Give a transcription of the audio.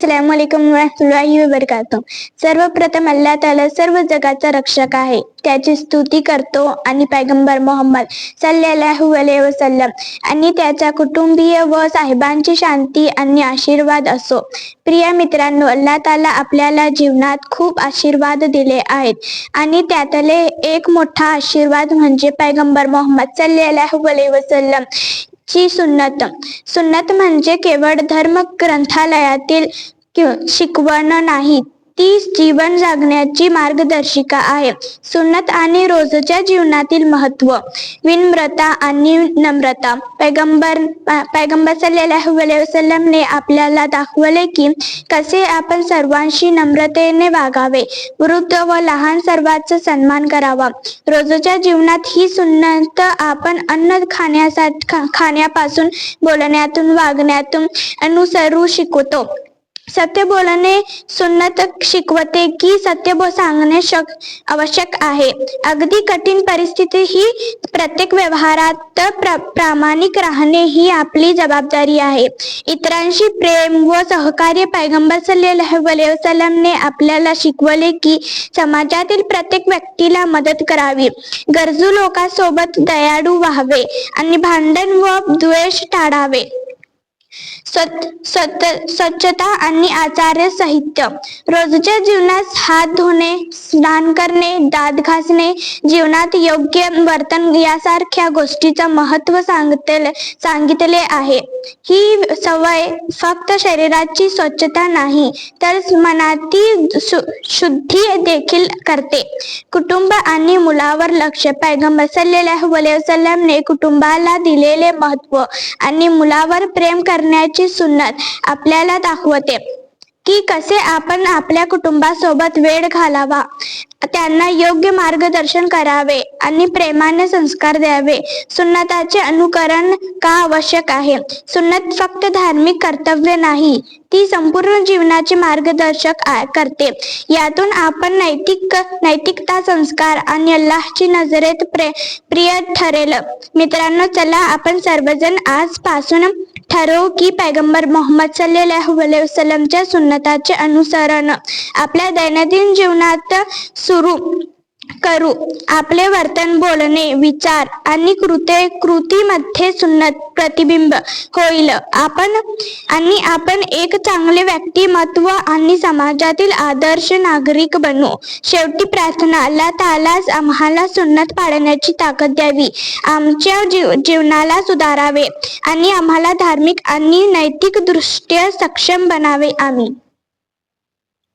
अस्सलामुअलैकुम वरहमतुल्लाहि वबरकातुह। सर्वप्रथम अल्लाह ताला सर्व जगाचा रक्षक आहे, त्याची स्तुती करतो आणि पैगंबर मोहम्मद सल्लल्लाहु अलैहि वसल्लम आणि त्याच्या कुटुंबीय व साहेबांची शांती आणि आशीर्वाद असो। प्रिय मित्रांनो, अल्लाह ताला आपल्याला जीवनात खूप आशीर्वाद दिले आहेत आणि त्यातले एक मोठा आशीर्वाद म्हणजे पैगंबर मोहम्मद सल्लल्लाहु अलैहि वसल्लम ची सुन्नत म्हणजे केवळ धर्म ग्रंथालयातील शिकवण नाही, ती जीवन जगण्याची मार्गदर्शिका आहे। सुन्नत आणि रोजच्या जीवनातील महत्व, विनम्रता आणि नम्रता। पैगंबर सल्लल्लाहु अलैहि वसल्लम ने आपल्याला दाखवले की कसे आपण सर्वांशी नम्रतेने वागावे, वृद्ध व लहान सर्वांचा सन्मान करावा। रोजच्या जीवनात ही सुन्नत आपण अन्न खाण्यापासून बोलण्यातून वागण्यातून अनुसरू शिकतो। सत्य बोलणे सुन्नत शिकवते की सत्य सांगणे आवश्यक आहे। अगदी कठीण परिस्थिती ही प्रत्येक व्यवहारात प्रामाणिक राहणे ही आपली जबाबदारी आहे। इतरांशी प्रेम व सहकार्य। पैगंबर सल्लल्लाहु अलैहि वसल्लम ने आपल्याला शिकवले की समाजातील प्रत्येक व्यक्तीला मदत करावी, गरजू लोकांसोबत दयाळू व्हावे आणि भांडण व द्वेष टाळावे। स्वच्छता आणि आचार संहिता। रोजच्या जीवनात हात धुणे, स्नान करणे, दात घासणे, जीवनात योग्य वर्तन यासारख्या गोष्टींचे महत्त्व सांगितले आहे। ही सवय फक्त शरीराची स्वच्छता नाही तर मनाची शुद्धी देखील करते। कुटुंब आणि मुलावर लक्ष। पैगंबर सल्लल्लाहु अलैहि वसल्लम ने कुटुंबाला दिलेले महत्त्व आणि मुलावर प्रेम करण्याची सुन्नत आपल्याला दाखवते की कसे आपण आपल्या कुटुंबासोबत वेळ घालवावा, त्यांना योग्य मार्गदर्शन करावे आणि प्रेमाने संस्कार द्यावे। सुन्नताचे अनुकरण का आवश्यक आहे? सुन्नत फक्त धार्मिक कर्तव्य नाही, ती संपूर्ण जीवनाचे मार्गदर्शक करते। यातून आपण नैतिकता, संस्कार आणि अल्लाहची नजरेत प्रिय ठरेल। मित्रांनो, चला आपण सर्वजण आजपासून ठरवू की पैगंबर मोहम्मद सल्लल्लाहु अलैहि वसल्लमच्या सुन्नताचे अनुसरण आपल्या दैनंदिन जीवनात सुरू करू। आपले वर्तन, बोलणे, विचार आणि कृतीमध्ये सुन्नत प्रतिबिंब होईल। आपण एक चांगले व्यक्तिमत्व आणि समाजातील आदर्श नागरिक बनू। शेवटी प्रार्थना, अल्लाह ताला आम्हाला सुन्नत पाळण्याची ताकद द्यावी, आमच्या जीवनाला सुधारावे आणि आम्हाला धार्मिक आणि नैतिक दृष्ट्या सक्षम बनावे। आमीन।